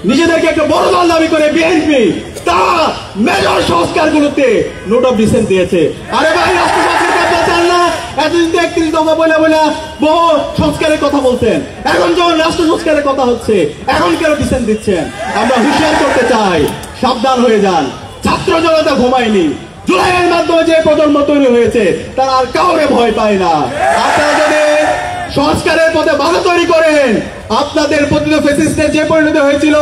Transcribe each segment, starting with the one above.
নিজেদেরকে একটা বড় দল দাবি করে বিএনপি তারা মেজর সংস্কারগুলোতে নোট অফ ডিসেন্ট দিয়েছে। আরে ভাই, রাষ্ট্র সংস্কার করতে চান না? এতদিন তো 31 দফা বলে বহু সংস্কারের কথা বলতেন, এখন যখন রাষ্ট্র সংস্কারের কথা হচ্ছে এখন কেন ডিসেন্ট দিচ্ছেন? আমরা হুঁশিয়ার করতে চাই, সাবধান হয়ে যান। ছাত্র জনতা ঘুমায়নি। জুলাইয়ের মাধ্যমে যে প্রজন্ম তৈরি হয়েছে তারা আর কাউরে ভয় পায় না। আপনারা যদি সংস্কারের পথে বাধা তৈরি করেন, আপনাদের পতিত ফ্যাসিস্টের যে পরিণতি হয়েছিল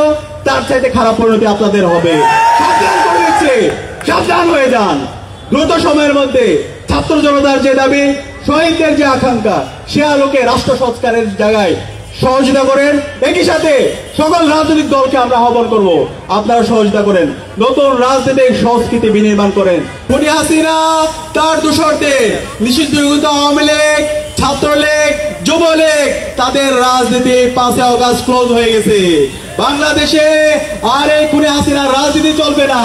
তার চাইতে খারাপ পরিণতি আপনাদের হবে। সাবধান করে দিচ্ছে, সাবধান হয়ে যান। দ্রুত সময়ের মধ্যে ছাত্র জনতার যে দাবি, শহীদদের যে আকাঙ্ক্ষা, সে আলোকে রাষ্ট্র সংস্কারের জায়গায় সহযোগিতা করেন। একই সাথে সকল রাজনৈতিক দলকে আমরা আহ্বান করব, আপনারা সহযোগিতা করেন, নতুন রাজনৈতিক সংস্কৃতি বিনির্মাণ করেন। খুনি হাসিনা তার দোসরদের নিষিদ্ধ আওয়ামী লীগ, ছাত্রলীগ, যুবলীগ তাদের রাজনীতি 5 আগস্ট ক্লোজ হয়ে গেছে। বাংলাদেশে আর এই খুনি হাসিনার রাজনীতি চলবে না।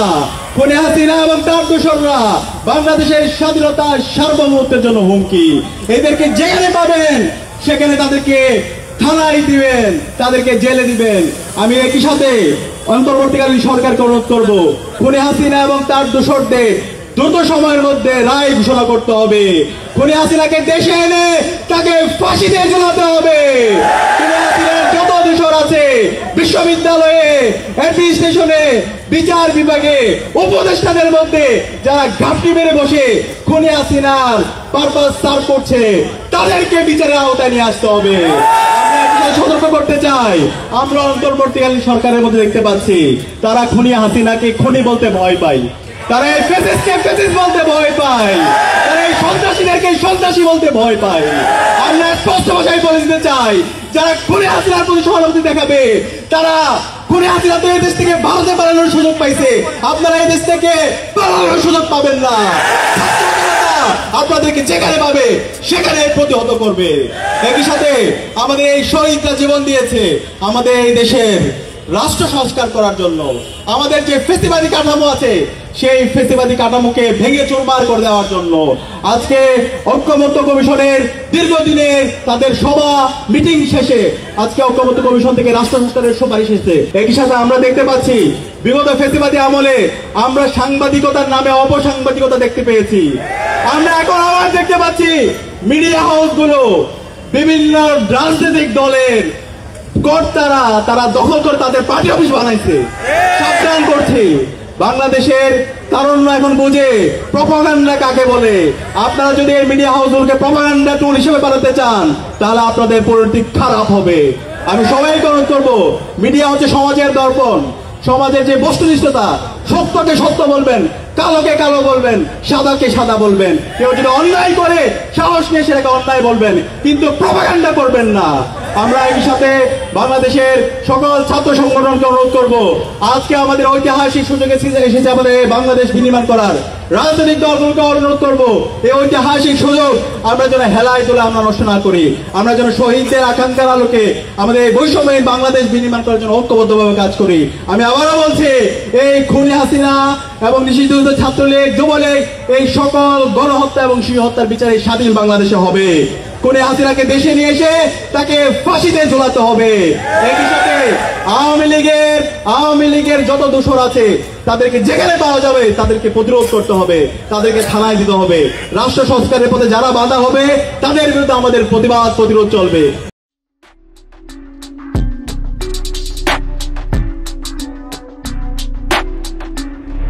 খুনি হাসিনা এবং তার দোসররা বাংলাদেশের স্বাধীনতা সার্বভৌমত্বের জন্য হুমকি। এদেরকে যেখানে পাবেন সেখানে তাদেরকে থানায় দিবেন, তাদেরকে জেলে দিবেন। আমি একই সাথে অন্তর্বর্তীকালীন সরকারকে অনুরোধ করব, খুনি হাসিনা এবং তার দোসরদের দ্রুত সময়ের মধ্যে রায় ঘোষণা করতে হবে। খুনি হাসিনাকে দেশে এনে তাকে ফাঁসিতে ঝুলাতে হবে। খুনি হাসিনার যত দোসর আছে বিশ্ববিদ্যালয়ে, এমপি স্টেশনে, বিচার বিভাগে, উপদেষ্টাদের মধ্যে যারা ঘাপটি মেরে বসে খুনি হাসিনার পারপাস সার্ভ করছে তাদেরকে বিচারের আওতায় নিয়ে আসতে হবে। সতর্ক করতে চাই, আমরা অন্তর্বর্তীকালীন সরকারের মধ্যে দেখতে পাচ্ছি তারা খুনি হাসিনাকে খুনি বলতে ভয় পায়, তারা এই ফ্যাসিস্টকে ফ্যাসিস্ট বলতে ভয় পায়, তারা এই সন্ত্রাসীদেরকে সন্ত্রাসী বলতে ভয় পায়। আমরা স্পষ্ট ভাষায় বলে দিতে চাই, যারা খুনি হাসিনার প্রতি সহানুভূতি দেখাবে তারা খুনি হাসিনা তো এই দেশ থেকে ভারতে পালানোর সুযোগ পাইছে, আপনারা এই দেশ থেকে পালানোর সুযোগ পাবেন না। আপনাদেরকে যেখানে পাবে সেখানে প্রতিহত করবে। একই সাথে আমাদের এই শহীদরা জীবন দিয়েছে আমাদের এই দেশের রাষ্ট্র সংস্কার করার জন্য। আমাদের যে ফ্যাসিবাদী কাঠামো আছে সেই ফ্যাসিবাদী কাঠামোকে ভেঙে চুরমার করে দেওয়ার জন্য আজকে ঐক্যমত্য কমিশনের দীর্ঘদিনের তাদের সভা মিটিং শেষে আজকে ঐক্যমত্য কমিশন থেকে রাষ্ট্র সংস্কারের সুপারিশ এসেছে। একই সাথে আমরা দেখতে পাচ্ছি বিগত ফ্যাসিবাদী আমলে আমরা সাংবাদিকতার নামে অপসাংবাদিকতা দেখতে পেয়েছি। আমরা এখন আবার দেখতে পাচ্ছি মিডিয়া হাউস গুলো বিভিন্ন রাজনৈতিক দলের কর্তারা তারা দখল করে তাদের পার্টি অফিস বানাইছে। সাবধান করছি, বাংলাদেশের তারুণ্য এখন বুঝে প্রপাগান্ডা কাকে বলে। আপনারা যদি এই মিডিয়া হাউসগুলোকে প্রপাগান্ডা টুল হিসেবে বানাতে চান তাহলে আপনাদের পরিণতি খারাপ হবে। আমি সবাইকে অনুরোধ করবো, মিডিয়া হচ্ছে সমাজের দর্পণ, সমাজের যে বস্তুনিষ্ঠতা, সত্যকে সত্য বলবেন, কালোকে কালো বলবেন, সাদাকে সাদা বলবেন। কেউ যদি অন্যায় করে সাহস নিয়ে সেটাকে অন্যায় বলবেন, কিন্তু প্রপাগান্ডা করবেন না। আমরা এই সাথে বাংলাদেশের সকল ছাত্র সংগঠনকে অনুরোধ করব, আজকে আমাদের ঐতিহাসিক সুযোগ এসেছে আমাদের বাংলাদেশ বিনির্মাণ করার। রাজনৈতিক দলগুলোকে অনুরোধ করব, এই ঐতিহাসিক সুযোগ আমরা যেন হেলায় তোলে আমরা নষ্ট না করি। আমরা যেন শহীদদের আকাঙ্ক্ষার আলোকে আমাদের বৈষম্যহীন বাংলাদেশ বিনির্মাণ করার জন্য ঐক্যবদ্ধভাবে কাজ করি। আমি আবারও বলছি, এই খুনি হাসিনা এবং নিষিদ্ধ ছাত্রলীগ, যুবলীগ, এই সকল গণহত্যা এবং শিশু হত্যার বিচারে স্বাধীন বাংলাদেশে হবে। খুনি হাসিনাকে দেশে নিয়ে এসে তাকে ফাঁসিতে ঝোলাতে হবে। একই সাথে আওয়ামী লীগের যত দোসর আছে তাদেরকে যেখানে পাওয়া যাবে তাদেরকে প্রতিরোধ করতে হবে, তাদেরকে থানায় দিতে হবে। রাষ্ট্র সংস্কারের পথে যারা বাধা হবে তাদের বিরুদ্ধে আমাদের প্রতিবাদ প্রতিরোধ চলবে।